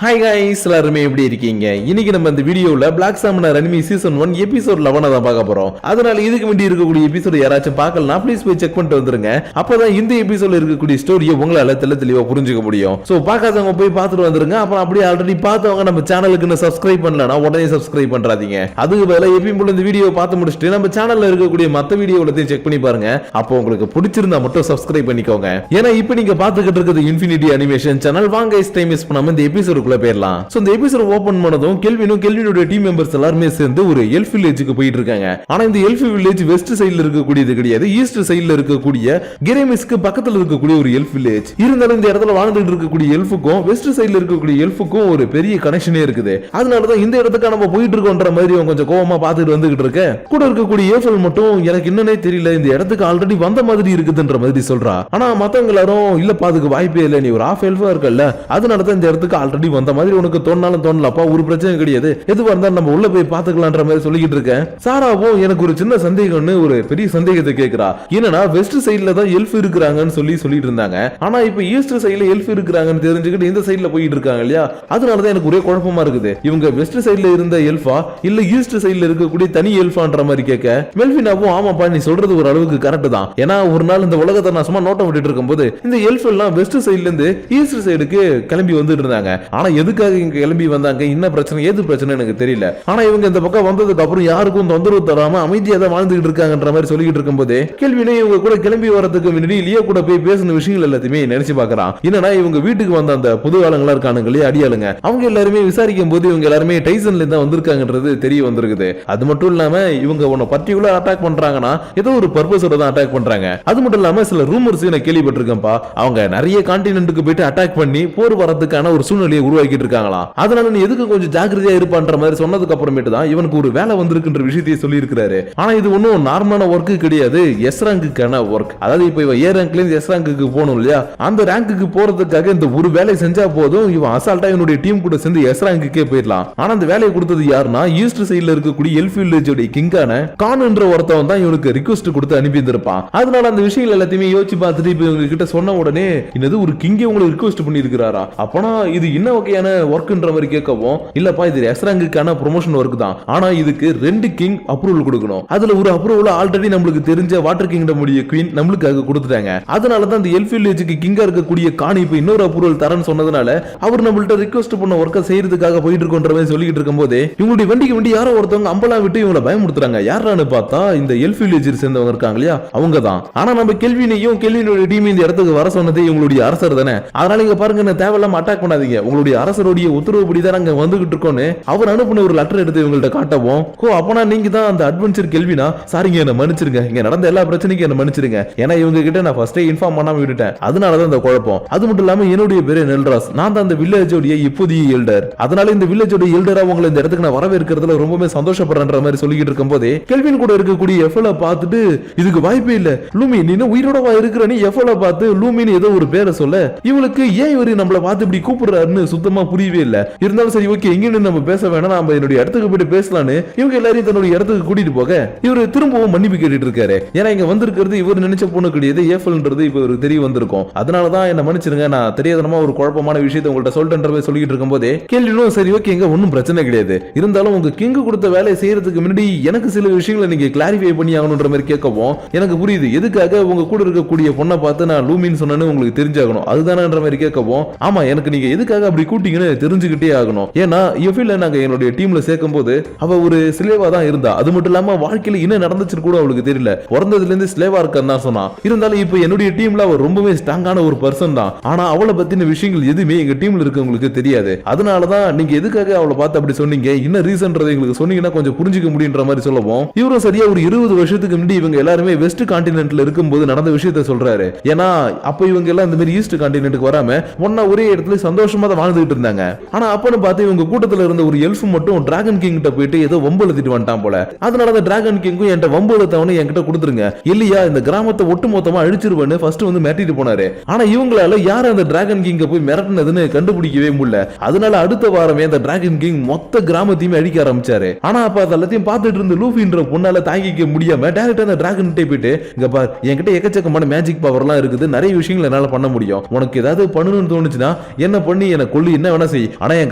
Hi guys எல்லாரும் எப்படி இருக்கீங்க? இன்னைக்கு நம்ம இந்த வீடியோல Black Summoner Anime Season 1 episode 11 தான் பார்க்க போறோம். அதனால இதுக்கு முன்னாடி இருக்கக்கூடிய எபிசோட் யாராச்சும் பார்க்கலனா ப்ளீஸ் போய் செக் பண்ணிட்டு வந்துருங்க. அப்பதான் இந்த எபிசோட்ல இருக்கக்கூடிய ஸ்டோரியை உங்களால தெளிவா புரிஞ்சுக்க முடியும். சோ பார்க்காதவங்க போய் பார்த்துட்டு வந்துருங்க. அப்புறம் அப்படியே ஆல்ரெடி பார்த்தவங்க நம்ம சேனலுக்கு சப்ஸ்கிரைப் பண்ணலனா உடனே சப்ஸ்கிரைப் பண்றாதீங்க. அதுக்கு பதிலா எப்பவும் போல இந்த வீடியோ பார்த்து முடிச்சிட்டு நம்ம சேனல்ல இருக்கக்கூடிய மத்த வீடியோவலத்தையும் செக் பண்ணி பாருங்க. அப்போ உங்களுக்கு பிடிச்சிருந்தா மட்டும் சப்ஸ்கிரைப் பண்ணிக்கோங்க. ஏன்னா இப்போ நீங்க பார்த்துக்கிட்டு இருக்கிறது இன்ஃபினிட்டி அனிமேஷன் சேனல். வாங்க டைம் வேஸ்ட் பண்ணாம இந்த எபிசோட் பேரலாம். சோ இந்த எபிசோட் ஓபன் பண்ணதும் கெல்வினோட டீம் மெம்பர்ஸ் எல்லாரும் சேர்ந்து ஒரு எல்ஃப் வில்லேஜுக்கு போயிட்டு இருக்காங்க. ஆனா இந்த எல்ஃப் வில்லேஜ் வெஸ்ட் சைடுல இருக்கக்கூடியது கிடையாது, ஈஸ்ட் சைடுல இருக்கக்கூடிய கெரேமிஸ்க்கு பக்கத்துல இருக்கக்கூடிய ஒரு எல்ஃப் வில்லேஜ். இருந்தாலும் இந்த இடத்துல வாழ்ந்துட்டு இருக்கக்கூடிய எல்ஃபுக்கும் வெஸ்ட் சைடுல இருக்கக்கூடிய எல்ஃபுக்கும் ஒரு பெரிய கனெக்ஷனே இருக்குது. அதனாலதான் இந்த இடத்துக்கு நம்ம போயிட்டு இருக்கோம்ன்ற மாதிரி கொஞ்சம் கோவமா பார்த்துட்டு வந்துகிட்டு இருக்க. கூட இருக்கக்கூடிய ஏஃபல் மட்டும் எனக்கு என்னன்னே தெரியல, இந்த இடத்துக்கு ஆல்ரெடி வந்த மாதிரி இருக்குதுன்ற மாதிரி சொல்றா. ஆனா மத்தவங்க எல்லாரும் இல்லப்பா அதுக்கு வாய்ப்பே இல்லை, நீ ஒரு ஆஃப் எல்ஃபா இருக்கல்ல, அதனாலதான் இந்த இடத்துக்கு ஆல்ரெடி வந்த மாதிரி உனக்கு தோணாலும் தோணலப்பா, ஒரு பிரச்சனை கிடையாது, எதுவா இருந்தாலும் நம்ம உள்ள போய் பாத்துக்கலாம்ன்ற மாதிரி சொல்லிக்கிட்டு இருக்கேன். சாராவும் எனக்கு ஒரு சின்ன சந்தேகம்னு ஒரு பெரிய சந்தேகத்தை கேட்கிறா. என்னன்னா வெஸ்ட் சைடுல தான் எல்ஃப் இருக்கிறாங்கன்னு சொல்லிட்டு இருந்தாங்க. ஆனா இப்ப ஈஸ்ட் சைடுல எல்ஃப் இருக்கிறாங்கன்னு தெரிஞ்சுக்கிட்டு இந்த சைடுல போயிட்டு இருக்காங்க இல்லையா, அதனாலதான் எனக்கு ஒரே குழப்பமா இருக்குது. இவங்க வெஸ்ட் சைடுல இருந்த எல்ஃபா இல்ல ஈஸ்ட் சைடுல இருக்கக்கூடிய தனி எல்ஃபான்ற மாதிரி கேட்க மெல்வினாவும் ஆமாப்பா நீ சொல்றது ஒரு அளவுக்கு கரெக்ட் தான். ஏன்னா ஒரு நாள் இந்த உலகத்தை நான் சும்மா நோட்டம் விட்டுட்டு இருக்கும்போது இந்த எல்ஃப் எல்லாம் வெஸ்ட் சைடுல இருந்து ஈஸ்ட் சைடுக்கு கிளம்பி வந்துட்டு இருந்தாங்க. ஆனா எதுக்காக இங்க கிளம்பி வந்தாங்க, என்ன பிரச்சனை ஏது பிரச்சனை எனக்கு தெரியல. ஆனா இவங்க இந்த பக்கம் வந்ததுக்கு அப்புறம் யாருக்கும் தொந்தரவு தராம அமைதியா தான் வாழ்ந்துகிட்டு இருக்காங்கன்ற மாதிரி சொல்லிட்டு இருக்கும்போது கேள்வினே இவங்க கூட கிளம்பி வரதுக்கு முன்னாடி லியோ கூட போய் பேசின விஷயங்கள் எல்லாத்தையுமே நினைச்சு பாக்குறான். என்னன்னா இவங்க வீட்டுக்கு வந்த அந்த புது ஆளுங்களா இருக்கானுங்களே அடியாளுங்க, அவங்க எல்லாருமே விசாரிக்கும் போது இவங்க எல்லாருமே டைசன்ல இருந்து வந்திருக்காங்கன்றது தெரிய வந்திருக்குது. அது மட்டும் இல்லாம இவங்க உன்னை பர்டிகுலர் அட்டாக் பண்றாங்கன்னா ஏதோ ஒரு பர்பஸோட தான் அட்டாக் பண்றாங்க. அது மட்டும் இல்லாம சில ரூமர்ஸ் நான் கேள்விப்பட்டிருக்கேன்ப்பா, அவங்க நிறைய கான்டினென்ட்டுக்கு போயிட்டு அட்டாக் பண்ணி போர் வரதுக்கான ஒரு சூழ்நிலையை உருவாக்கிட்டு இருக்காங்களா. அதனால நீ எதுக்கு கொஞ்சம் ஜாக்கிரதையா இருப்பான்ற மாதிரி சொன்னதுக்கு அப்புறமேட்டு தான் இவனுக்கு ஒரு வேலை வந்திருக்குன்ற விஷயத்தையே சொல்லி இருக்காரு. ஆனா இது ஒன்னும் நார்மலான ஒர்க் கிடையாது, எஸ் ரேங்குக்கான ஒர்க். அதாவது இப்ப இவன் ஏ ரேங்க்ல இருந்து எஸ் ரேங்குக்கு போகணும் இல்லையா, அந்த ரேங்குக்கு போறதுக்காக இந்த ஒரு வேலை செஞ்சா போதும் இவன் அசால்ட்டா இவனுடைய டீம் கூட சேர்ந்து எஸ் ரேங்குக்கே போயிடலாம். ஆனா அந்த வேலையை கொடுத்தது யாருன்னா ஈஸ்ட் சைடுல இருக்கக்கூடிய எல்ஃப் வில்லேஜோட கிங்கான கான்ன்ற ஒருத்தவன் தான் இவனுக்கு ரிக்வெஸ்ட் கொடுத்து அனுப்பி இருந்திருப்பான். அதனால அந்த விஷயங்கள் எல்லாத்தையுமே யோசிச்சு பார்த்துட்டு இப்ப இவங்க கிட்ட சொன்ன உடனே என்னது ஒரு கிங்கே உங்களுக்கு ரிக்வெஸ்ட் பண்ணி இருக்கிறாரா, அப்பனா இது என்ன வகையான ஒர்க்ன்ற மாதிரி கேட்கவும் இல்லப்பா இது எஸ் ரேங்குக்கான ப்ரொமோஷன் ஒர்க் தான், ஆனா இதுக்கு 2 கிங் அப்ரூவல் கொடுக்கணும். அதுல ஒரு அப்ரூவல் ஆல்ரெடி நம்மளுக்கு தெரிஞ்ச வாட்டர் கிங்டம் உடைய குவீன் நம்மளுக்காக கொடுத்துட்டாங்க. அதனால தான் இந்த எல்ஃப் வில்லேஜுக்கு கிங்கா இருக்கக்கூடிய காணி இப்ப இன்னொரு அப்ரூவல் தரேன்னு சொன்னதுனால அவர் நம்மள்ட்ட ரிக்வெஸ்ட் பண்ண ஒர்க்கை செய்யறதுக்காக போயிட்டு இருக்கோன்ற மாதிரி சொல்லிட்டு இருக்கும்போது இவங்களுடைய வண்டிக்கு யாரோ ஒருத்தவங்க அம்பலா விட்டு இவங்களை பயமுறுத்துறாங்க. யாரான்னு பார்த்தா இந்த எல்ஃப் வில்லேஜில் சேர்ந்தவங்க இருக்காங்க இல்லையா அவங்க தான். ஆனா நம்ம கெல்வினையும் கெல்வினுடைய டீம் இந்த இடத்துக்கு வர சொன்னது இவங்களுடைய அரசர் தானே. அதனால இங்க பாருங்க தேவையில்லாம அட்டாக் பண்ணாதீங்க, உங்களுடைய அரசருடைய உத்தரவுப்படி தான் நாங்க வந்துகிட்டு இருக்கோம்னு அவர் அனுப்பின ஒரு லெட்டர் எடுத்து இவங்கள்ட்ட காட்டவும் அப்பனா நீங்க தான் அந்த அட்வென்ச்சர் கெல்வினா, சாரிங்க என்ன மன்னிச்சிருங்க, இங்க நடந்த எல்லா பிரச்சனைக்கும் என்ன மன்னிச்சிருங்க, ஏன்னா இவங்க கிட்ட நான் ஃபர்ஸ்டே இன்ஃபார்ம் பண்ணாம விட்டுட்டேன், அதனாலதான் இந்த குழப்பம். அது மட்டும் இல்லாம என்னுடைய பேரு நெல்ராஸ், நான் தான் அந்த வில்லேஜோடைய இப்போதைய எல்டர், அதனால இந்த வில்லேஜோட எல்டரா உங்களை இந்த இடத்துக்கு நான் வரவேற்கிறதுல ரொம்பவே சந்தோஷப்படுறன்ற மாதிரி சொல்லிட்டு இருக்கும் போதே கெல்வின் கூட இருக்கக்கூடிய எஃப்எல பார்த்துட்டு இதுக்கு வாய்ப்பே இல்ல லூமி நீ உயிரோடவா இருக்கிற, நீ எஃப்எல பார்த்து லூமின்னு ஏதோ ஒரு பேரை சொல்ல இவளுக்கு ஏன் இவரு நம்மள பார்த்து இப்படி கூப்பிடுறாருன்னு சுத்தமா புரியவே இல்ல. இருந்தாலும் சரி ஓகே எங்க நம்ம பேச வேணாம், நம்ம என்னுடைய இடத்துக்கு போயிட்டு பேசலான்னு இவங்க எல்லாரையும் தன்னுடைய இடத்துக்கு கூட்டிட்டு போக இவரு திரும்பவும் மன்னிப்பு கேட்டுட்டு இருக்காரு. ஏன்னா இங்க வந்திருக்கிறது இவர் நினைச்ச பொண்ணு கிடையாது, ஏஃபல்ன்றது இப்ப இவருக்கு தெரிய வந்திருக்கும். அதனாலதான் என்ன மன்னிச்சிருங்க, நான் தெரியாதனமா ஒரு குழப்பமான விஷயத்தை உங்கள்ட்ட சொல்லிட்டு சொல்லிட்டு இருக்கும் போதே கேள்வியும் சரி ஓகே எங்க ஒன்னும் பிரச்சனை கிடையாது, இருந்தாலும் உங்க கிங் கொடுத்த வேலையை செய்யறதுக்கு முன்னாடி எனக்கு சில விஷயங்களை நீங்க கிளாரிஃபை பண்ணி ஆகணும்ன்ற மாதிரி கேட்கவும் எனக்கு புரியுது எதுக்காக உங்க கூட இருக்கக்கூடிய பொண்ணை பார்த்து நான் லூமின்னு சொன்னேன்னு உங்களுக்கு தெரிஞ்சாகணும் அதுதானன்ற மாதிரி கேட்கவும் ஆமா எனக்கு நீங்க எதுக்காக அப்படி கூட்டிங்கன்னு தெரிஞ்சுக்கிட்டே ஆகணும். ஏன்னா எஃபில நாங்க என்னுடைய டீம்ல சேர்க்கும் போது அவ ஒரு ஸ்லேவா தான் இருந்தா, அது மட்டும் இல்லாம வாழ்க்கையில என்ன நடந்துச்சு கூட அவளுக்கு தெரியல, பிறந்ததுல இருந்து ஸ்லேவா இருக்கன்னு சொன்னா. இருந்தாலும் இப்ப என்னுடைய டீம்ல அவ ரொம்பவே ஸ்ட்ராங்கான ஒரு பர்சன் தான், ஆனா அவளை பத்தின விஷயங்கள் எதுவுமே எங்க டீம்ல இருக்கவங்களுக்கு தெரியாது. அதனாலதான் நீங்க எதுக்காக அவளை பார்த்து அப்படி சொன்னீங்க, என்ன ரீசன்றது எங்களுக்கு சொன்னீங்கன்னா கொஞ்சம் புரிஞ்சுக்க முடியுன்ற மாதிரி சொல்லவும் இவரும் சரியா ஒரு 20 வருஷத்துக்கு முன்னாடி இவங்க எல்லாருமே வெஸ்ட் கான்டினென்ட்ல இருக்கும்போது நடந்த விஷயத்த சொல்றாரு. ஏன்னா அப்ப இவங்க எல்லாம் இந்த மாதிரி ஈஸ்ட் கான்டினென்ட்க்கு வராம ஒன்னா ஒரே இடத்துல சந்தோஷமா தான் வாழ்ந்துட்டு இருந்தாங்க. ஆனா அப்பன்னு பார்த்து இவங்க கூட்டத்துல இருந்த ஒரு எல்ஃப் மட்டும் டிராகன் கிங் கிட்ட போயிட்டு ஏதோ வம்புலத்திட்டு வந்துட்டான் போல. அதனால அந்த டிராகன் கிங்கும் என்கிட்ட வம்புலத்தவனு என்கிட்ட கொடுத்துருங்க இல்லையா இந்த கிராமத்தை ஒட்டு மொத்தமா அழிச்சிருவேன்னு ஃபர்ஸ்ட் வந்து மிரட்டிட்டு போனாரு. ஆனா இவங்களால யார் அந்த டிராகன் கிங்க போய் மிரட்டினதுன்னு கண்டுபிடிக்கவே முடியல. அதனால அடுத்த வாரமே அந்த டிராகன் கிங் மொத்த கிராமத்தையுமே அழிக்க ஆரம்பிச்சாரு. ஆனா அப்ப அதெல்லாத்தையும் பார்த்துட்டு இருந்த லூஃபின்ற பொண்ணால தாங்கிக்க முடியாம டைரக்டா அந்த டிராகன் கிட்ட போயிட்டு இங்க பார் என்கிட்ட எக்கச்சக்கமான மேஜிக் பவர் எல்லாம் இருக்குது, நிறைய விஷயங்கள் என்னால பண்ண முடியும், உனக்கு ஏதாவது பண்ணணும்னு தோணுச்சுன்னா என்ன பண்ணி என்ன சொல்லி என்ன வேணா செய், ஆனா என்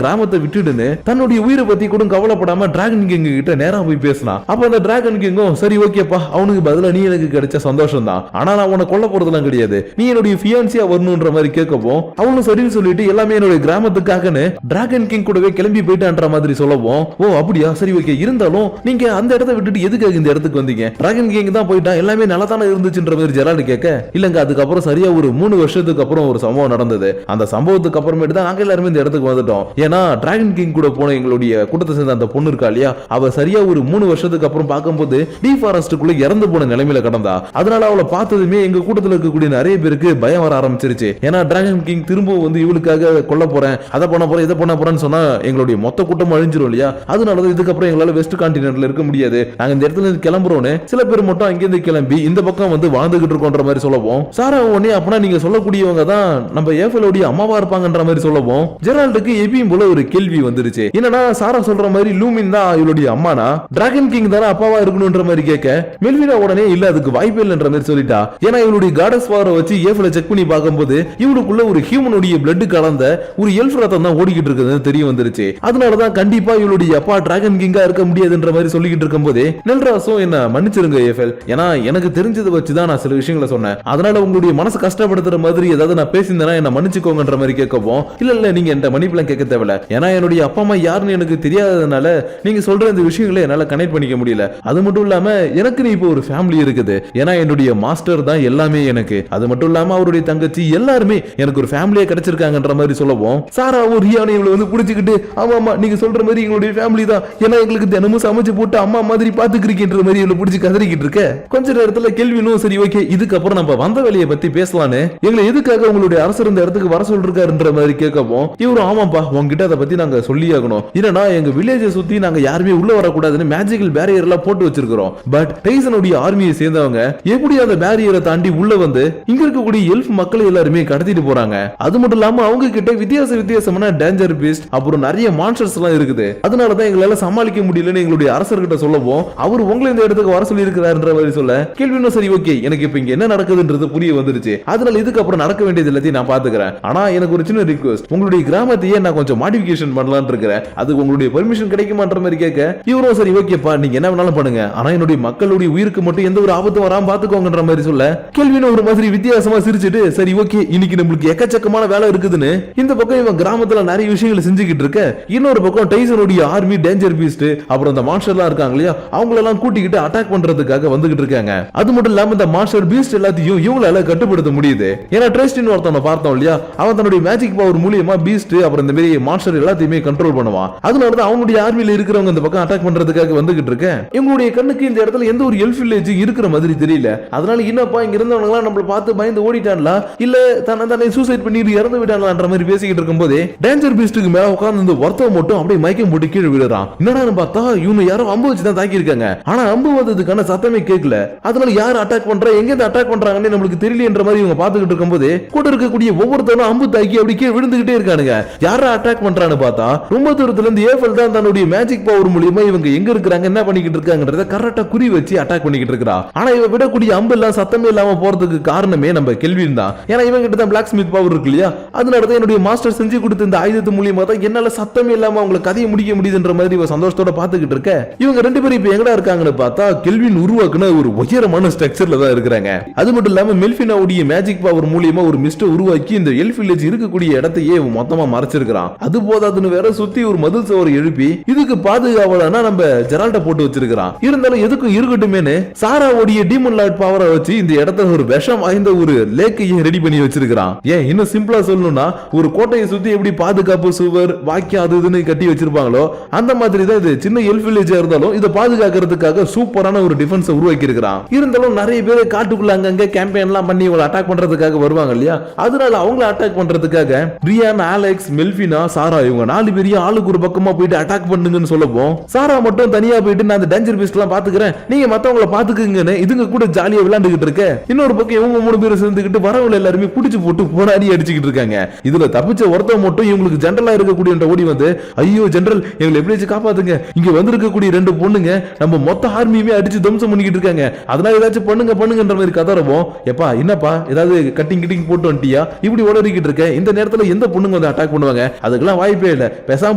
கிராமத்தை விட்டுடுன்னு தன்னுடைய உயிரை பத்தி கூட கவலைப்படாம டிராகன் கிங் கிட்ட நேரா போய் பேசினா. அப்ப அந்த டிராகன் கிங்கும் சரி ஓகேப்பா, அவனுக்கு பதிலா நீ எனக்கு கிடைச்ச சந்தோஷம் தான், ஆனா நான் உன்னை கொல்ல போறதெல்லாம் கிடையாது, நீ என்னுடைய ஃபியான்சியா வரணும்ன்ற மாதிரி கேட்கவும் அவனும் சரின்னு சொல்லிட்டு எல்லாமே என்னுடைய கிராமத்துக்காகன்னு டிராகன் கிங் கூடவே கிளம்பி போயிட்டான்ற மாதிரி சொல்லவும், ஓ அப்படியா சரி ஓகே, இருந்தாலும் நீங்க அந்த இடத்தை விட்டுட்டு எதுக்காக இந்த இடத்துக்கு வந்தீங்க, டிராகன் கிங் தான் போயிட்டான் எல்லாமே நல்லா தானே இருந்துச்சுன்ற மாதிரி ஜெரால்டு கேட்க, இல்லங்க அதுக்கப்புறம் சரியா ஒரு 3 வருஷத்துக்கு அப்புறம் ஒரு சம்பவம் நடந்தது, அந்த சம்பவத்துக்கு அப்புறமேட்டு தான் நாங்க எல்லாருமே இந்த இடத்துக்கு வந்துட்டோம், ஏன்னா டிராகன் கிங் கூட போன எங்களுடைய கூட்டத்தை சேர்ந்த அந்த பொண்ணு இருக்கா இல்லையா, அவ சரியா ஒரு 3 வருஷத்துக்கு அப்புறம் பார்க்கும்போது டீ ஃபாரஸ்டுக்குள்ள இறந்து போன நிலைமையில கடந்தா, அதனால அவளை பார்த்ததுமே எங்க கூட்டத்தில் இருக்கக்கூடிய நிறைய பேருக்கு பயம் வர ஆரம்பிச்சிருச்சு, ஏன்னா டிராகன் கிங் திரும்பவும் வந்து இவளுக்காக கொல்ல போறேன் அதை பண்ண போறேன் இதை பண்ண போறேன்னு சொன்னா எங்களுடைய மொத்த கூட்டம் அழிஞ்சிரும் இல்லையா, அதனாலதான் இதுக்கப்புறம் எங்களால வெஸ்ட் கான்டினென்ட்ல இருக்க முடியாது, நாங்க இந்த இடத்துல இருந்து கிளம்புறோம்னு சில பேர் மட்டும் அங்கிருந்து கிளம்பி இந்த பக்கம் வந்து வாழ்ந்துகிட்டு இருக்கோன்ற மாதிரி சொல்லவும், சாரா உடனே அப்பனா நீங்க சொல்லக்கூடியவங்க தான் நம்ம ஏஃபலோடைய அம்மாவா இருப்பாங்கன்ற மாதிரி சொல்லவும், ஜெரால்டுக்கு எப்பயும் போல ஒரு கேள்வி வந்துருச்சு, என்னன்னா சாரா சொல்ற மாதிரி லூமின் தான் இவளுடைய அம்மானா டிராகன் கிங் தானே அப்பாவா இருக்கணும்ன்ற மாதிரி கேட்க, மெல்வினா உடனே இல்ல அதுக்கு வாய்ப்பே இல்லைன்ற மாதிரி சொல்லிட்டா, ஏன்னா இவளுடைய காடஸ் பவரை வச்சு ஏஃபல செக் பண்ணி பார்க்கும்போது இவளுக்குள்ள ஒரு ஹியூமனுடைய பிளட் கலந்த ஒரு எல்ஃப் ரத்தம் தான் ஓடிக்கிட்டு இருக்குதுன்னு தெரிய வந்துருச்சு, அதனாலதான் கண்டிப்பா இவளுடைய அப்பா டிராகன் கிங்கா இருக்க முடியாதுன்ற மாதிரி சொல்லிக்கிட்டு இருக்கும் போதே நெல்ராசும் என்ன மன்னிச்சிருங்க ஏஃபல், ஏன்னா எனக்கு தெரிஞ்சதை வச்சுதான் நான் சில விஷயங்களை சொன்னேன், அதனால உங்களுடைய மனசு கஷ்டப்படுத்துற மாதிரி ஏதாவது நான் பேசியிருந்தேன்னா என்ன மன்னிச்சுக்கோங்கன்ற மாதிரி கேட்கவும், இல்ல இல்ல நீங்க என்கிட்ட மன்னிப்புலாம் கேட்க தேவையில்ல, ஏன்னா என்னுடைய அப்பா அம்மா யாருன்னு எனக்கு தெரியாததுனால நீங்க சொல்ற இந்த விஷயங்களை என்னால கனெக்ட் பண்ணிக்க முடியல, அது மட்டும் இல்லாம எனக்கு இப்போ ஒரு ஃபேமிலி இருக்குது, ஏன்னா என்னுடைய மாஸ்டர் தான் எல்லாமே எனக்கு, அது மட்டும் இல்லாம அவருடைய தங்கச்சி எல்லாருமே எனக்கு ஒரு ஃபேமிலியா கிடைச்சிருக்காங்கன்ற மாதிரி சொல்லவும், சாராவும் ரியானை இவளை வந்து புடிச்சுக்கிட்டு ஆமா ஆமா நீங்க சொல்ற மாதிரி எங்களுடைய ஃபேமிலி தான், ஏன்னா எங்களுக்கு தினமும் சமைச்சு போட்டு அம்மா மாதிரி பாத்துக்கிறீங்கன்ற மாதிரி இவளை பிடிச்சி கதறிக்கிட்டு இருக்க, கொஞ்ச நேரத்துல கேள்வினும் சரி ஓகே இதுக்கப்புறம் நம்ம வந்த வேலையை பத்தி பேசலான்னு எங்களை எதுக்காக உங்களுடைய அரசர் இந்த இடத்துக்கு வர சொல்றாருன்ற மாதிரி கேட்கவும், இவரும் ஆமாப்பா உங்ககிட்ட அதை பத்தி நாங்க சொல்லி ஆகணும், இல்லனா எங்க வில்லேஜை சுத்தி நாங்க யாருமே உள்ள வரக்கூடாதுன்னு மேஜிக்கல் பேரியர் எல்லாம் போட்டு வச்சிருக்கிறோம், பட் டைசனுடைய ஆர்மியை சேர்ந்தவங்க எப்படி அந்த பேரியரை தாண்டி உள்ள வந்து இங்க இருக்கக்கூடிய எல்ஃப் மக்களை எல்லாருமே கடத்திட்டு போறாங்க, அது மட்டும் இல்லாம அவங்க கிட்ட வித்தியாசமான டேஞ்சர் பீஸ்ட் அப்புறம் நிறைய மான்ஸ்டர்ஸ் எல்லாம் இருக்குது, அதனாலதான் எங்களால சமாளிக்க முடியலன்னு எங்களுடைய அரசர்கிட்ட சொல்லவும் அவர் உங்களை இந்த இடத்துக்கு வர சொல்லி இருக்கிறாருன்ற மாதிரி சொல்ல, கேள்வினும் சரி ஓகே எனக்கு இப்ப இங்க என்ன நடக்குதுன்றது புரிய வந்துருச்சு, அதனால இதுக்கப்புறம் நடக்க வேண்டியது எல்லாத்தையும் நான் பாத்துக்கிறேன், ஆனா எனக்கு ஒரு சின்ன ரிக்வெஸ்ட், உங்களுடைய கிராமத்தையே நான் கொஞ்சம் மாடிஃபிகேஷன் பண்ணலாம்னு இருக்கிறேன், அதுக்கு உங்களுடைய பெர்மிஷன் கிடைக்குமான்ற மாதிரி கேட்க, இவரும் சரி ஓகேப்பா நீங்க என்ன வேணாலும் பண்ணுங்க, ஆனா என்னுடைய மக்களுடைய உயிருக்கு மட்டும் எந்த ஒரு ஆபத்தும் வராம பாத்துக்கோங்கன்ற மாதிரி சொல்ல, கேள்வின்னு ஒரு மாதிரி வித்தியாசமா சிரிச்சுட்டு சரி ஓகே இன்னைக்கு நம்மளுக்கு எக்கச்சக்கமான வேலை இருக்குதுன்னு இந்த பக்கம் இவன் கிராமத்துல நிறைய விஷயங்களை செஞ்சுக்கிட்டு இருக்க, இன்னொரு பக்கம் டைசனுடைய ஆர்மி டேஞ்சர் பீஸ்ட் அப்புறம் இந்த மான்ஸ்டர்லாம் இருக்காங்க இல்லையா அவங்களெல்லாம் கூட்டிக்கிட்டு அட்டாக் பண்றதுக்காக வந்துகிட்டு இருக்காங்க, அது மட்டும் இல்லாம இந்த மான்ஸ்டர் பீஸ்ட் எல்லாத்தையும் இவங்களால கட்டுப்படுத்த முடியுது, ஏன்னா ட்ரெஸ்டின் ஒருத்தவனை பார்த்தோம் இல்லையா அவன் தன்னுடைய மேஜிக் பவர் மூலியமா பீஸ்ட் அப்புறம் இந்த மாதிரி மான்ஸ்டர் எல்லாத்தையுமே கண்ட்ரோல் பண்ணுவான், அதனாலதான் அவனுடைய ஆர்மியில இருக்கிறவங்க இந்த பக்கம் அட்டாக் பண்றதுக்காக வந்துகிட்டு இருக்க, இவங்களுடைய கண்ணுக்கு இந்த இடத்துல எந்த ஒரு எல்ஃப் வில்லேஜ் இருக்கிற மாதிரி தெரியல, அதனால என்னப்பா இங்க இருந்தவங்க எல்லாம் நம்மள பார்த்து பயந்து ஓடிட்டான்ல இல்ல தன்னை சூசைட் பண்ணிட்டு இறந்து விட்டான்லான்ற மாதிரி பேசிக்கிட்டு இருக்கும்போது டேஞ்சர் பீஸ்டுக்கு மேல உட்கார்ந்து இந்த ஒருத்தவன் மட்டும் அப்படியே மயக்கம் போட்டு கீழே விடுறான், என்னடான்னு பார்த்தா இவங்க யாரோ அம்பு வச்சு தான் தாக்கி இருக்காங்க, ஆனா அம்பு வந்ததுக்கான சத்தமே கேட்கல, அதனால யார் அட்டாக் பண்றா எங்க இருந்து அட்டாக் பண்றாங்கன்னு நம்மளுக்கு தெரியலன்ற மாதிரி இவங்க பாத்துக்கிட்டு இருக்கும்போது கூட இருக்கக்கூடிய ஒவ்வொருத்தரும் அம்பு தாக்கி அப்படி கீழே விழுந்துகிட்டே இருக்கானுங்க, யாரா அட்டாக் பண்றான்னு பார்த்தா ரொம்ப தூரத்துல இருந்து ஏஃபல் தான் தன்னுடைய மேஜிக் பவர் மூலியமா இவங்க எங்க இருக்காங்க என்ன பண்ணிக்கிட்டு இருக்காங்கன்றத கரெக்டா குறி வச்சு அட்டாக் பண்ணிக்கிட்டு இருக்கா, ஆனா இவ விடக்கூடிய அம்பு எல்லாம் சத்தமே இல்லாம போறதுக்கு காரணமே நம்ம கேள்வின் தான், ஏன்னா இவங்க கிட்ட தான் பிளாக் ஸ்மித் பவர் இருக்கு இல்லையா, அதனாலதான் என்னுடைய மாஸ்டர் செஞ்சு கொடுத்த இந்த ஆயுதத்து மூலியமா தான் என்னால சத்தமே இல்லாம அவங்களை கதையை முடிக்க முடியுதுன்ற மாதிரி இவ சந்தோஷத்தோட பாத்துக்கிட்டு இருக்க, இவங்க ரெண்டு பேரும் இப்ப எங்கடா இருக்காங்கன்னு பார்த்தா கெல்வின் உருவாக்குன ஒரு உயரமான ஸ்ட்ரக்சர்ல தான் இருக்கிறாங்க, அது மட்டும் இல்லாம மெல்ஃபினாவுடைய மேஜிக் பவர் மூலியமா ஒரு மிஸ்ட் உருவாக்கி இந்த எல்ஃப் வில்லேஜ் இருக்கக்கூடிய இடத்தையே மொத்தமா மறைச்சிருக்கான், அது போதாதுன்னு வேற சுத்தி ஒரு மதில் சுவர் எழுப்பி இதுக்கு பாதுகாவலனா நம்ம ஜெரால்ட போட்டு வச்சிருக்கான், இருந்தாலும் எதுக்கும் இருக்கட்டுமேனு சாராவுடைய டீமன் லார்ட் பவரை வச்சு இந்த இடத்துல ஒரு விஷம் வாய்ந்த ஒரு லேக்கையே ரெடி பண்ணி வச்சிருக்கான், ஏன் இன்னும் சிம்பிளா சொல்லணும்னா ஒரு கோட்டையை சுத்தி எப்படி பாதுகாப்பு சுவர் வாக்கியம் அது இதுன்னு கட்டி வச்சிருப்பாங்களோ அந்த மாதிரி தான் இது சின்ன எல்ஃப் வில்லேஜா இருந்தாலும் இதை பாதுகாக்கிறதுக்காக சூப்பரான ஒரு டிஃபென்ஸ் உருவாக்கி இருக்கிறான், இருந்தாலும் நிறைய பேர் காட்டுக்குள்ள அங்கங்க கேம்பெயின்லாம் பண்ணி இவங்களை அட்டாக் பண்றதுக்காக வருவாங்க இல்லையா, அதனால அவங்களை அட்டாக் பண்றதுக்காக ரியான் அலெக்ஸ் மெல்ஃபினா சாரா இவங்க 4 பேரையும் ஆளுக்கு ஒரு பக்கமா போயிட்டு அட்டாக் பண்ணுங்கன்னு சொல்லப்போம், சாரா மட்டும் தனியா போயிட்டு நான் அந்த டேஞ்சர் பீஸ்ட் எல்லாம் பாத்துக்கிறேன் நீங்க மத்தவங்களை பாத்துக்குங்கன்னு இதுங்க கூட ஜாலியா விளையாண்டுகிட்டு இருக்க, இன்னொரு பக்கம் இவங்க 3 பேரும் சேர்ந்துக்கிட்டு வரவங்க எல்லாருமே புடிச்சு போட்டு போராடி அடிச்சுக்கிட்டு இருக்காங்க, இதுல தப்பிச்ச ஒருத்தன் மட்டும் இவங்களுக்கு ஜெனரலா இருக்கக்கூடிய ஓடி வந்து ஐயோ ஜெனரல் எங்களை எப்படி காப்பாத்துங்க, இங்க வந்திருக்கக்கூடிய 2 பொண்ணுங்க நம்ம மொத்த ஆர்மியுமே அடிச்சு தம்சம் பண்ணிக்கிட்டு இருக்காங்க, அதனால ஏதாச்சும் பண்ணுங்கன்ற மாதிரி கதறவும், எப்பா என்னப்பா ஏதாவது கட்டிங் போட்டு வந்துட்டியா இப்படி ஓடிக்கிட்டு இருக்க, இந்த நேரத்துல எந்த பொண்ணுங்க வந்து அட்டாக் பண்ணுவாங்க, அதுக்கெல்லாம் வாய்ப்பே இல்ல, பேசாம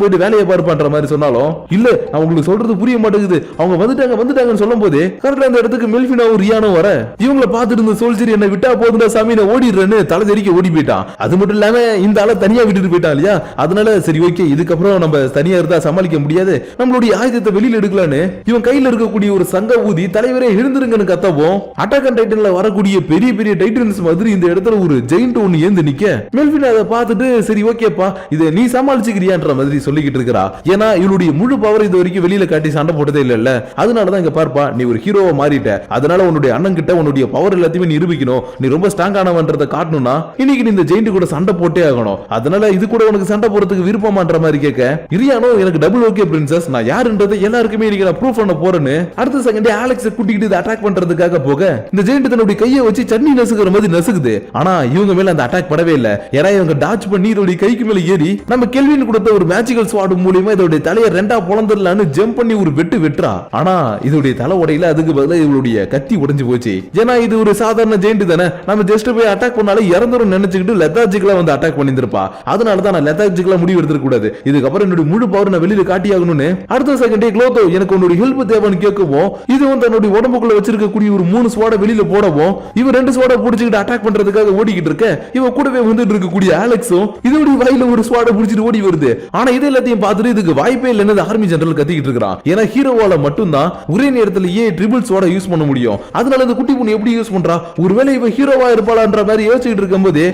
போயிட்டு வேலையை பாரு பண்ற மாதிரி சொன்னாலும் இல்ல நான் உங்களுக்கு சொல்றது புரிய மாட்டேங்குது, அவங்க வந்துட்டாங்கன்னு சொல்லும் போது கரெக்டா அந்த இடத்துக்கு மெல்ஃபினாவும் ரியானும் வர இவங்களை பார்த்துட்டு இருந்த சோல்ஜர் என்ன விட்டா போதுடா சாமி நான் ஓடிடுறேன்னு தலை தெறிக்க ஓடி போயிட்டான். அது மட்டும் இல்லாம இந்த ஆளை தனியா விட்டுட்டு போயிட்டான் இல்லையா, அதனால சரி ஓகே இதுக்கப்புறம் நம்ம தனியா இருந்தா சமாளிக்க முடியாது, நம்மளுடைய ஆயுதத்தை வெளியில எடுக்கலான்னு இவன் கையில இருக்கக்கூடிய ஒரு சங்க ஊதி தலைவரே எழுந்துருங்கன்னு கத்தவும் அட்டாக் ஆன் டைட்டன்ல வரக்கூடிய பெரிய பெரிய டைட்டன்ஸ் மாதிரி இந்த இடத்துல ஒரு ஜெயிண்ட் ஒன்னு ஏந்து நிக்க மெல்வின் அதை பார்த்துட்டு சரி ஓகேப்பா இதை நீ சமாளிச்சுக்கிறியான்ற மாதிரி சொல்லிக்கிட்டு இருக்கிறா. ஏன்னா இவளுடைய முழு பவர் இது வரைக்கும் வெளியில காட்டி சண்டை போட்டதே இல்ல, அதனாலதான் இங்க பார்ப்பா நீ ஒரு ஹீரோவா மாறிட்ட, அதனால உன்னுடைய அண்ணன் கிட்ட உன்னுடைய பவர் எல்லாத்தையுமே நிரூபிக்கணும், நீ ரொம்ப ஸ்ட்ராங் ஆனவன்றதை காட்டணும்னா இன்னைக்கு நீ இந்த ஜெயிண்ட் கூட சண்டை போட்டே ஆகணும், அதனால இது கூட உனக்கு சண்டை போறதுக்கு விருப்பமான்ற மாதிரி கேட்க இரியானோ எனக்கு டபுள் ஓகே பிரின்சஸ் நான் யாருன்றதை எல்லாருக்குமே இன்னைக்கு நான் ப்ரூஃப் பண்ண போறேன்னு அடுத்த செகண்டே அலெக்ஸ் கூட்டிக்கிட்டு இதை அட்டாக் பண்றதுக்காக போக இந்த ஜெயிண்ட் தன்னுடைய கையை வச்சு சட்னி நசுக்கிற மாதிரி நசுக்குது. ஆனா இவங்க மேல அந்த அட்டாக் படவே இல்ல, ஏன்னா இவங்க டாச் பண்ணி இதோடைய கைக்கு மேல ஏறி நம்ம கெல்வின் கொடுத்த ஒரு மேஜிக்கல் ஸ்வாட் மூலமா இதோடைய தலையை ரெண்டா பொளந்துடலான்னு ஜம்ப் பண்ணி ஒரு வெட்டுறா. ஆனா இதோடைய தலை உடையில அதுக்கு பதிலா இவளுடைய கத்தி உடைஞ்சு போச்சு. ஏன்னா இது ஒரு சாதாரண ஜெயிண்ட் தானே, நம்ம ஜஸ்ட் போய் அட்டாக் பண்ணாலும் இறந்துரும் நினைச்சுக்கிட்டு லெத்தாஜிக்கலா வந்து அட்டாக் பண்ணிருப்பா, அதனாலதான் நான் லெத்தாஜிக்கலா முடிவு எடுத்துக்க கூடாது, இதுக்கப்புறம் என்னுடைய முழு பவர் நான் வெளியில காட்டி ஆகணும்னு அடுத்த செகண்டே க்ளோத்தோ எனக்கு உன்னுடைய ஹெல்ப் தேவைன்னு கேட்கவும் இதுவும் தன்னுடைய உடம்புக்குள்ள வச்சிருக்கக்கூடிய ஒரு 3 ஸ்வாட வெளியில போடவும் இவன் 2 ஸ்வாட புடிச்சுக்கிட்டு அட்டாக் பண்றதுக்காக ஓடிக்கிட்டு இருக்க இவன் கூடவே வந்துட்டு இருக்கக்கூடிய அலெக்ஸும் இதோட வாயில ஒரு ஸ்வாட புடிச்சிட்டு ஓடி வருது. ஆனா இது எல்லாத்தையும் பார்த்துட்டு இதுக்கு வாய்ப்பே இல்லைன்னு ஆர்மி ஜெனரல் கத்திக்கிட்டு இருக்கான். ஏன்னா ஹீரோவால மட்டும்தான் ஒரே நேரத்திலேயே ட்ரிபிள் ஸ்வாட யூஸ் பண்ண முடியும், அதனால இந்த குட்டி பொண்ணு எப்படி யூஸ் பண்றா, ஒருவேளை இவ ஹீரோவா இருப்பாளான்ற மாதிரி யோசிச்சுட்டு இருக்கும்போது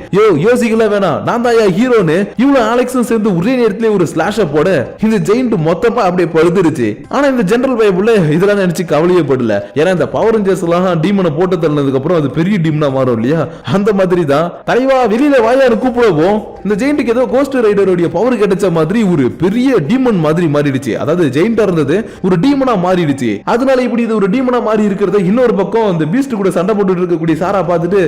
யோசிக்கல வேணாம் நான் தான் ஹீரோன்னு இவ்வளவு அலெக்ஸும் சேர்ந்து ஒரே நேரத்திலே ஒரு ஸ்லாஷ போட இந்த ஜெயிண்ட் மொத்தமா அப்படியே பழுதுருச்சு. ஆனா இந்த ஜெனரல் பைப்புல இதெல்லாம் நினைச்சு கவலையே படல, ஏன்னா இந்த பவர் ரேஞ்சர்ஸ் எல்லாம் டீமனை போட்டு தள்ளனதுக்கு அப்புறம் அது பெரிய டீம்னா மாறும் இல்லையா, அந்த மாதிரி தான் தலைவா வெளியில வாயான்னு கூப்பிடவும் இந்த ஜெயிண்ட்டுக்கு ஏதோ கோஸ்ட் ரைடருடைய பவர் கிடைச்ச மாதிரி ஒரு பெரிய டீமன் மாதிரி மாறிடுச்சு, அதாவது ஜெயிண்டா இருந்தது ஒரு டீமனா மாறிடுச்சு. அதனால இப்படி இது ஒரு டீமனா மாறி இருக்கிறத இன்னொரு பக்கம் இந்த பீஸ்ட் கூட சண்டை போட்டு இருக்கக்கூடிய சாரா பார்த்துட்டு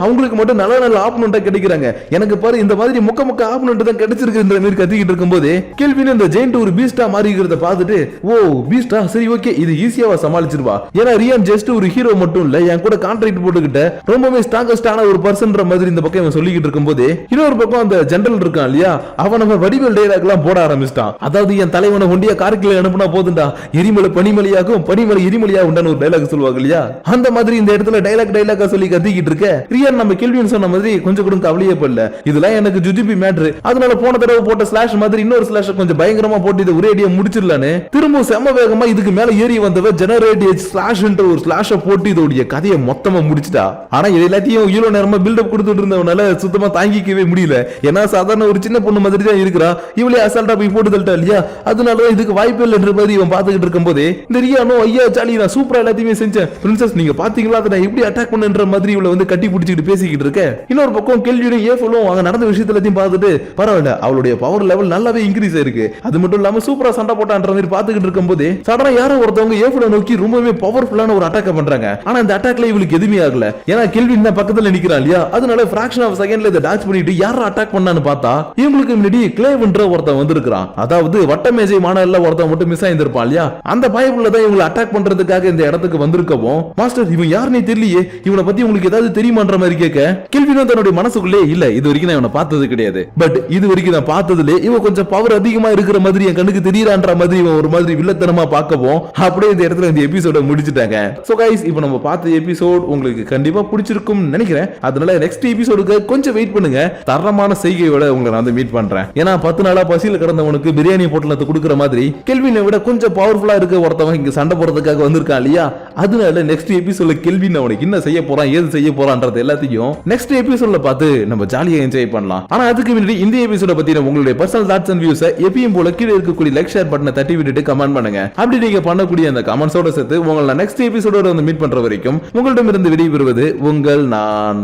அவங்களுக்கு மட்டும் நல்ல நல்ல ஆப்னண்டா கிடைக்கிறாங்க, எனக்கு பாரு இந்த மாதிரி முக்க முக்க ஆப்னண்ட் தான் கிடைச்சிருக்குன்ற மாதிரி கத்திக்கிட்டு இருக்கும்போது கேள்வின்னு இந்த ஜெயிண்ட் ஒரு பீஸ்டா மாறி இருக்கிறத பார்த்துட்டு ஓ பீஸ்டா சரி ஓகே இது ஈஸியாவா சமாளிச்சிருவா, ஏன்னா ரியான் ஜஸ்ட் ஒரு ஹீரோ மட்டும் இல்ல என் கூட கான்ட்ராக்ட் போட்டுக்கிட்ட ரொம்பவே ஸ்ட்ராங்கஸ்டான ஒரு பர்சன்ற மாதிரி இந்த பக்கம் இவன் சொல்லிக்கிட்டு இருக்கும்போது இன்னொரு பக்கம் அந்த ஜெனரல் இருக்கான் இல்லையா அவன் நம்ம வடிவேல் டைலாக் எல்லாம் போட ஆரம்பிச்சிட்டான். அதாவது என் தலைவனை ஒண்டியா கார்கில அனுப்புனா போதுண்டா எரிமலை பனிமலையாகும் பனிமலை எரிமலையா உண்டான ஒரு டைலாக் சொல்லுவாங்க இல்லையா, அந்த மாதிரி இந்த இடத்துல டைலாக்கா சொல்லி கத்திக்கிட்டு இருக்க ரியான் நம்ம கேள்வின்னு சொன்ன மாதிரி கொஞ்சம் கூட கவலையே படல, இதெல்லாம் எனக்கு ஜுஜிபி மேட்ரு, அதனால போன தடவை போட்ட ஸ்லாஷ் மாதிரி இன்னொரு ஸ்லாஷ் கொஞ்சம் பயங்கரமா போட்டு இதை ஒரே அடியா முடிச்சிடலான்னு திரும்ப செம வேகமா இதுக்கு மேல ஏறி வந்தவ ஜெனரேட் ஸ்லாஷ் என்ற ஒரு ஸ்லாஷ போட்டு இதோடைய கதையை மொத்தமா முடிச்சிட்டா. ஆனா இது எல்லாத்தையும் இவ்வளவு நேரமா பில்டப் கொடுத்துட்டு இருந்தவனால சுத்தமா தாங்கிக்கவே முடியல, ஏன்னா சாதாரண ஒரு சின்ன பொண்ணு மாதிரி தான் இருக்கிறா, இவளே அசால்ட்டா போய் போட்டு தள்ளிட்டா இல்லையா, அதனாலதான் இதுக்கு வாய்ப்பு இல்லைன்ற மாதிரி இவன் பாத்துக்கிட்டு இருக்கும் போதே இந்த ரியானோ ஐயா சாலி நான் சூப்பரா எல்லாத்தையுமே செஞ்சேன் பிரின்சஸ் நீங்க பாத்தீங்களா அதை நான் எப்படி அட்டாக் பண்ணுன்ற மாதிரி இவளை வந்து கட்டி பிடிச்சிட்டு பேசிக்கிட்டு இருக்க. இன்னொரு பக்கம் கேள்வியும் ஏஃபுலும் அவங்க நடந்த விஷயத்த எல்லாத்தையும் பார்த்துட்டு பரவாயில்ல அவளுடைய பவர் லெவல் நல்லாவே இன்க்ரீஸ் ஆயிருக்கு, அது மட்டும் இல்லாம சூப்பரா சண்டை போட்டான்ற மாதிரி பாத்துக்கிட்டு இருக்கும் போது சடனா யாரோ ஒருத்தவங்க ஏஃபுல நோக்கி ரொம்பவே பவர்ஃபுல்லான ஒரு அட்டாக் பண்றாங்க. ஆனா இந்த அட்டாக்ல இவளுக்கு எதுவுமே ஆகல, ஏன்னா கெல்வின் தான் பக்கத்துல நிக்கிறான் இல்லையா, அதனால ஃபிராக்ஷன் ஆஃப் செகண்ட்ல இதை டாச் பண்ணிட்டு யாரோ அட்டாக் பண்ணான்னு பார்த்தா இவங்களுக்கு முன்னாடி கிளேவ்ன்ற ஒருத்தன் வந்திருக்கான், அதாவது வட்டமேஜை மாடல்ல ஒருத்தன் மட்டும் மிஸ் ஆயிருந்திருப்பான் இல்லையா, அந்த பயப்புல தான் இவங்களை அட்டாக் பண்றதுக்காக இந்த இடத்துக்கு வந்திருக்கவும் மாஸ்டர் இவன் யாருன்னே தெரியலையே இவனை பத்தி உங்களுக்கு ஏதாவது தெரியுமான்ற மாதிரி கேட்க கெல்வினும் தன்னுடைய மனசுக்குள்ளே இல்ல இது வரைக்கும் நான் இவனை பார்த்தது கிடையாது, பட் இது வரைக்கும் நான் பார்த்ததுல இவன் கொஞ்சம் பவர் அதிகமா இருக்கிற மாதிரி என் கண்ணுக்கு தெரியறான்ற மாதிரி இவன் ஒரு மாதிரி வில்லத்தனமா பார்க்கவும் அப்படியே இந்த இடத்துல இந்த எபிசோட முடிச்சிட்டாங்க. சோ கைஸ் இப்போ நம்ம பார்த்த எபிசோட் உங்களுக்கு கண்டிப்பா பிடிச்சிருக்கும் நினைக்கிறேன், அதனால நெக்ஸ்ட் எபிசோடுக்கு கொஞ்சம் வெயிட் பண்ணுங்க, தரமான செய்கையோட உங்களை நான் மீட் பண்றேன். ஏன்னா 10 நாளா பசியில கிடந்தவனுக்கு பிரியாணி பொட்டலத்தை கொடுக்குற மாதிரி கெல்வினை விட கொஞ்சம் பவர்ஃபுல்லா இருக்க ஒருத்தவன் இங்க சண்டை போறதுக்காக வந்திருக்கான் இல்லையா, அதனால நெக்ஸ்ட் எபிசோட்ல கெல்வின் அவனுக்கு என்ன செய்ய போறான் ஏது செய்ய போறான்றது எல்லாத்தையும் நெக்ஸ்ட் எபிசோட்ல பார்த்து நம்ம ஜாலியா என்ஜாய் பண்ணலாம். ஆனா அதுக்கு முன்னாடி இந்த எபிசோட பத்தி உங்களுடைய பர்சனல் தாட்ஸ் அண்ட் வியூஸ் எப்பயும் போல கீழே இருக்கக்கூடிய லைக் ஷேர் பட்டனை தட்டி விட்டுட்டு கமெண்ட் பண்ணுங்க. அப்படி நீங்க பண்ணக்கூடிய அந்த கமெண்ட்ஸோட சேர்த்து உங்களை நெக்ஸ்ட் எபிசோட வந்து மீட் பண்ற வரைக்கும் உங்களிடமிருந்து விடைபெறுவது உங்கள் நான்.